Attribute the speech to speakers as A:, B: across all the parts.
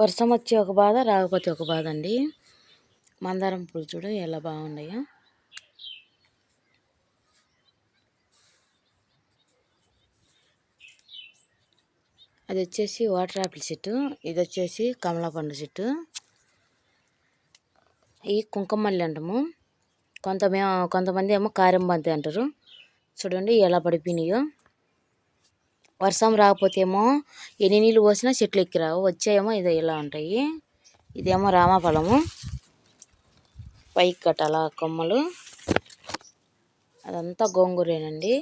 A: వర్షం వచ్చే ఒక బాధ, రాకపోతే ఒక బాధ అండి. మందారం పూలు చూడు ఎలా బాగున్నాయో. అది వచ్చేసి వాటర్ ఆపిల్ చెట్టు, ఇది వచ్చేసి కమలాపండు చెట్టు. ఈ కుంకుమల్లి అంటాము, కొంతమంది ఏమో కారెంబంతి అంటారు. చూడండి ఎలా పడిపోయినాయో. వర్షం రాకపోతే ఏమో ఎన్ని నీళ్ళు పోసినా చెట్లు ఎక్కిరావు, వచ్చాయేమో ఇది ఇలా ఉంటాయి. ఇదేమో రామఫలము, పైకి కట్టాల కొమ్మలు. అదంతా గోంగూరేనండి.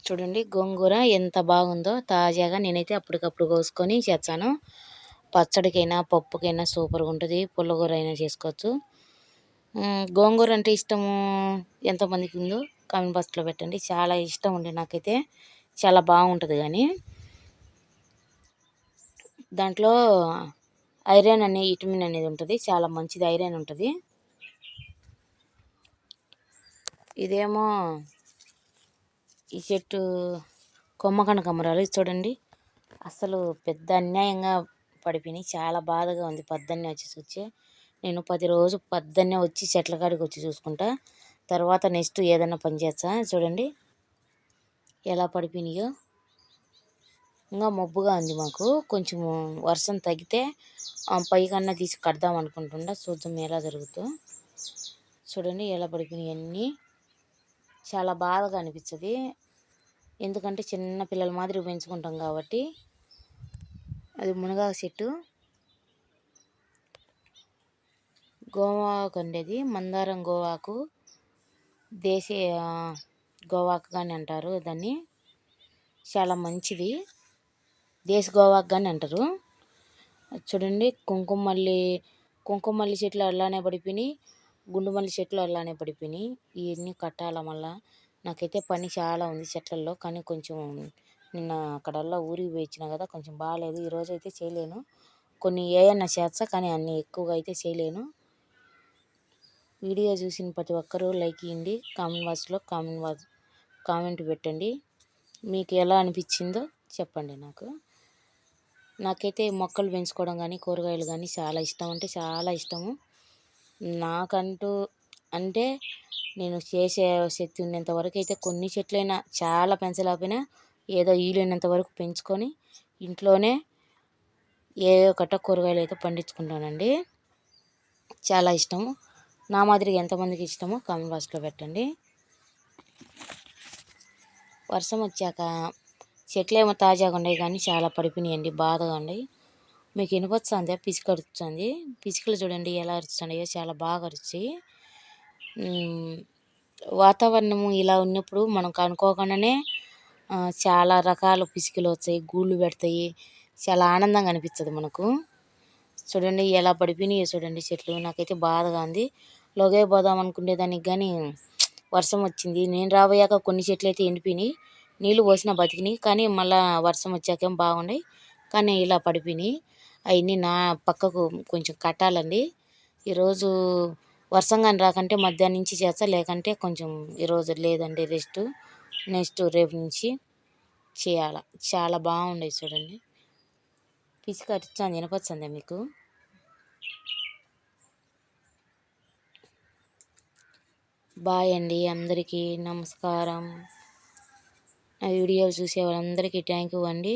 A: చూడండి గోంగూర ఎంత బాగుందో, తాజాగా నేనైతే అప్పటికప్పుడు కోసుకొని చేస్తాను. పచ్చడికైనా పప్పుకైనా సూపర్గా ఉంటుంది. పుల్లగూర అయినా చేసుకోవచ్చు. గోంగూర అంటే ఇష్టము ఎంతమందికి ఉందో కామెంట్ బాక్స్లో పెట్టండి. చాలా ఇష్టం ఉండే నాకైతే, చాలా బాగుంటుంది. కానీ దాంట్లో ఐరన్ అనే విటమిన్ అనేది ఉంటుంది, చాలా మంచిది, ఐరన్ ఉంటుంది. ఇదేమో ఈ చెట్టు కొమ్మ కనకాంబరాలు చూడండి, అసలు పెద్ద అన్యాయంగా పడిపోయినాయి. చాలా బాధగా ఉంది. పొద్దున్నే వచ్చి నేను ప్రతిరోజు పొద్దున్నే వచ్చి చెట్ల కాడికి వచ్చి చూసుకుంటా, తర్వాత నెక్స్ట్ ఏదైనా పని చేస్తా. చూడండి ఎలా పడిపోయినాయో. ఇంకా మబ్బుగా ఉంది మాకు, కొంచెం వర్షం తగ్గితే పైకన్నా తీసి కడదాం అనుకుంటుండా, చూద్దాం ఎలా జరుగుతుందో. చూడండి ఎలా పడిపోయినాయి అన్నీ. చాలా బాధగా అనిపిస్తుంది, ఎందుకంటే చిన్న పిల్లల మాదిరి పెంచుకుంటాం కాబట్టి. అది మునగాకు చెట్టు, గోవాకు ఉండేది మందారం గోవాకు, దేశీయ గోవాకు కానీ అంటారు దాన్ని. చాలా మంచిది, దేశ గోవాకు కానీ అంటారు. చూడండి కుంకుమల్లి చెట్లు అలానే పడిపోయినాయి, గుండుమల్లి చెట్లు అలానే పడిపోయినాయి. ఇవన్నీ కట్టాల మళ్ళా. నాకైతే పని చాలా ఉంది చెట్లలో, కానీ కొంచెం నిన్న అక్కడల్లా ఊరికి పోయి వచ్చినా కదా, కొంచెం బాగాలేదు. ఈరోజు అయితే చేయలేను. కొన్ని ఏమన్నా చేస్తా, కానీ అన్నీ ఎక్కువగా అయితే చేయలేను. వీడియో చూసిన ప్రతి ఒక్కరూ లైక్ ఇవ్వండి, కామెంట్ బాక్స్లో కామెంట్ పెట్టండి. మీకు ఎలా అనిపించిందో చెప్పండి. నాకైతే మొక్కలు పెంచుకోవడం కానీ కూరగాయలు కానీ చాలా ఇష్టం, అంటే చాలా ఇష్టము. నాకంటూ అంటే నేను చేసే శక్తి ఉన్నంత వరకు అయితే కొన్ని చెట్లైనా, చాలా పెంచలేకపోయినా ఏదో వీలైనంత వరకు పెంచుకొని ఇంట్లోనే ఏదో ఒకట కూరగాయలు అయితే పండించుకుంటానండి. చాలా ఇష్టము. నా మాదిరిగా ఎంతమందికి ఇష్టమో కామెంట్ బాక్స్లో పెట్టండి. వర్షం వచ్చాక చెట్లు ఏమో తాజాగా ఉన్నాయి, కానీ చాలా పడిపోయినాయండి, బాధగా ఉన్నాయి. మీకు వినపచ్చుందే పిచ్చుక అరుస్తుంది. పిచ్చుకలు చూడండి ఎలా అరుస్తున్నాయో, చాలా బాగా అరిచి. వాతావరణము ఇలా ఉన్నప్పుడు మనకు అనుకోకుండానే చాలా రకాల పిచ్చుకలు వచ్చాయి, గూళ్ళు పెడతాయి. చాలా ఆనందంగా అనిపిస్తుంది మనకు. చూడండి ఎలా పడిపోయినాయో చూడండి చెట్లు. నాకైతే బాధగా ఉంది. లోగే పోదాం అనుకునేదానికి కానీ వర్షం వచ్చింది. నేను రాబోయాక కొన్ని చెట్లు అయితే ఎండిపోయినాయి, నీళ్ళు పోసినా బతికినాయి. కానీ మళ్ళీ వర్షం వచ్చాకేం బాగున్నాయి, కానీ ఇలా పడిపోయినాయి. అవన్నీ నా పక్కకు కొంచెం కట్టాలండి. ఈరోజు వర్షం కానీ రాకంటే మధ్యాహ్నం నుంచి చేస్తా, లేకంటే కొంచెం ఈరోజు లేదండి రెస్ట్, నెక్స్ట్ రేపు నుంచి చేయాల. చాలా బాగుండేది చూడండి. పిచ్చుక అరిచాను, వినపచ్చిందా మీకు? బాయ్ అండి, అందరికీ నమస్కారం. ఆ వీడియోలు చూసే వాళ్ళందరికీ థ్యాంక్ యూ అండి.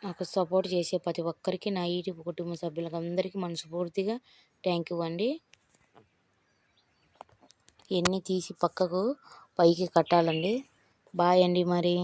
A: నాకు సపోర్ట్ చేసే ప్రతి ఒక్కరికి, నా యూట్యూబ్ కుటుంబ సభ్యులకు అందరికీ మనస్ఫూర్తిగా థ్యాంక్ యూ అండి. ఇవన్నీ తీసి పక్కకు పైకి కట్టాలండి. బాయ్ అండి మరి.